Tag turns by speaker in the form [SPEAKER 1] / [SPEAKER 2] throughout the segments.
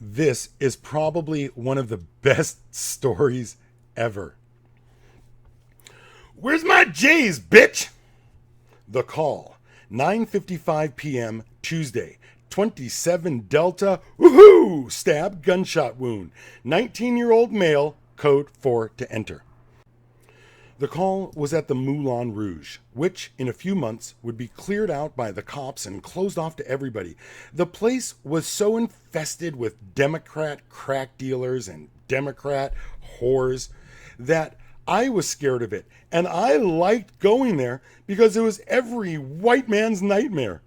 [SPEAKER 1] This is probably one of the best stories ever. Where's my J's, bitch? The call, 9:55 p.m. Tuesday, 27 Delta, woohoo! Stab, gunshot wound. 19-year-old male, code 4 to enter. The call was at the Moulin Rouge, which in a few months would be cleared out by the cops and closed off to everybody. The place was so infested with Democrat crack dealers and Democrat whores that I was scared of it. And I liked going there because it was every white man's nightmare.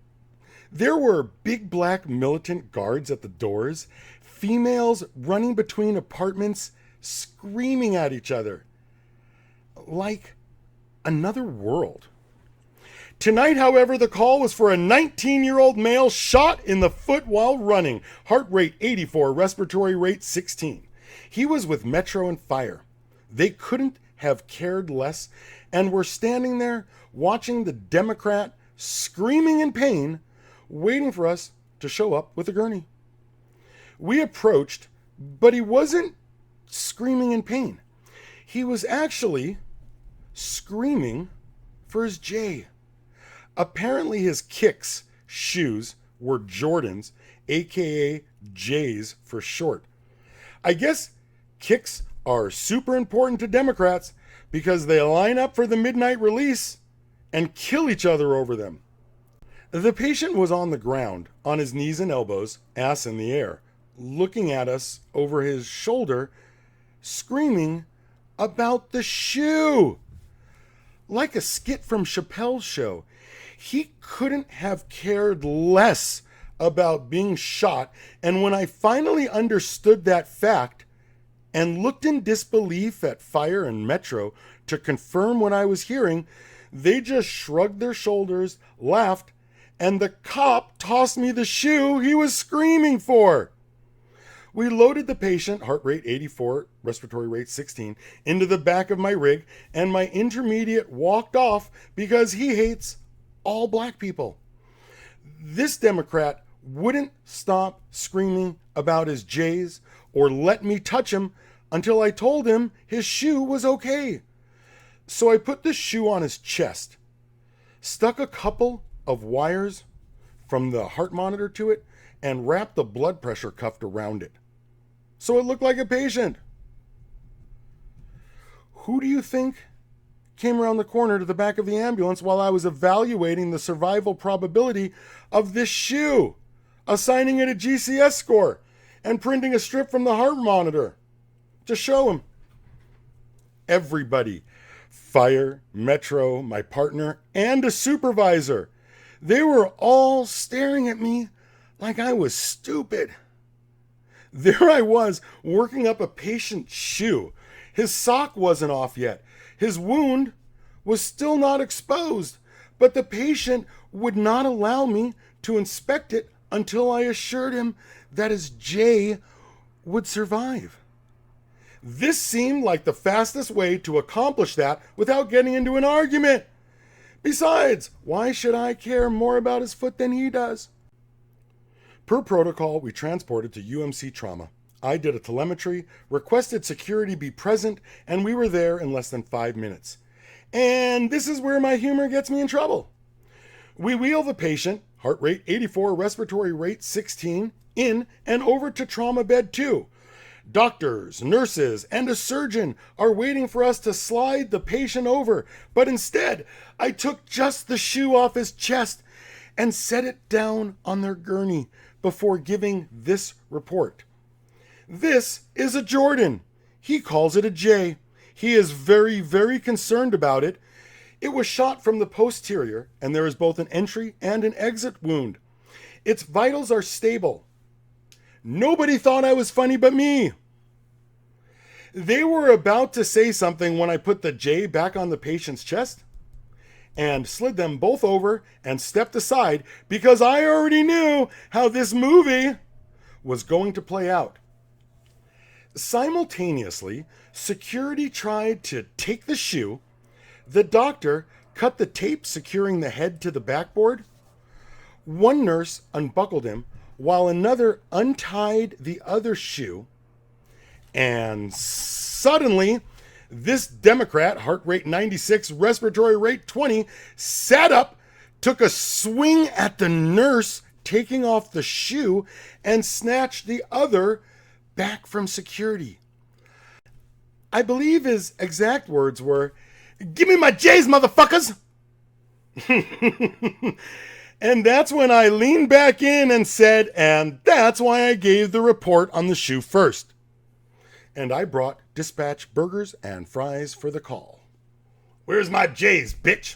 [SPEAKER 1] There were big black militant guards at the doors, females running between apartments, screaming at each other. Like another world. Tonight, however, the call was for a 19-year-old male shot in the foot while running. Heart rate 84, respiratory rate 16. He was with Metro and Fire. They couldn't have cared less and were standing there watching the Democrat screaming in pain, waiting for us to show up with a gurney. We approached, but he wasn't screaming in pain. He was actually screaming for his J. Apparently his kicks shoes were Jordans, aka J's for short. I guess kicks are super important to Democrats because they line up for the midnight release and kill each other over them. The patient was on the ground, on his knees and elbows, ass in the air, looking at us over his shoulder, screaming about the shoe. Like a skit from Chappelle's show. He couldn't have cared less about being shot, and when I finally understood that fact and looked in disbelief at Fire and Metro to confirm what I was hearing, they just shrugged their shoulders, laughed, and the cop tossed me the shoe he was screaming for. We loaded the patient, heart rate 84, respiratory rate 16, into the back of my rig, and my intermediate walked off because he hates all black people. This Democrat wouldn't stop screaming about his J's or let me touch him until I told him his shoe was okay. So I put the shoe on his chest, stuck a couple of wires from the heart monitor to it, and wrapped the blood pressure cuff around it. So it looked like a patient. Who do you think came around the corner to the back of the ambulance while I was evaluating the survival probability of this shoe, assigning it a GCS score, and printing a strip from the heart monitor to show him? Everybody. Fire, Metro, my partner, and a supervisor. They were all staring at me like I was stupid. There I was, working up a patient's shoe. His sock wasn't off yet. His wound was still not exposed, but the patient would not allow me to inspect it until I assured him that his J would survive. This seemed like the fastest way to accomplish that without getting into an argument. Besides, why should I care more about his foot than he does? Per protocol, we transported to UMC Trauma. I did a telemetry, requested security be present, and we were there in less than 5 minutes. And this is where my humor gets me in trouble. We wheel the patient, heart rate 84, respiratory rate 16, in and over to trauma bed 2. Doctors, nurses, and a surgeon are waiting for us to slide the patient over, but instead, I took just the shoe off his chest and set it down on their gurney before giving this report. This is a Jordan. He calls it a J. He is very, very concerned about it. It was shot from the posterior, and there is both an entry and an exit wound. Its vitals are stable. Nobody thought I was funny but me. They were about to say something when I put the J back on the patient's chest and slid them both over and stepped aside because I already knew how this movie was going to play out. Simultaneously, security tried to take the shoe. The doctor cut the tape securing the head to the backboard. One nurse unbuckled him, while another untied the other shoe, and suddenly this Democrat, heart rate 96, respiratory rate 20, sat up, took a swing at the nurse taking off the shoe, and snatched the other back from security. I believe his exact words were, "Give me my J's, motherfuckers!" And that's when I leaned back in and said, and that's why I gave the report on the shoe first. And I brought dispatch burgers and fries for the call. "Where's my J's, bitch?"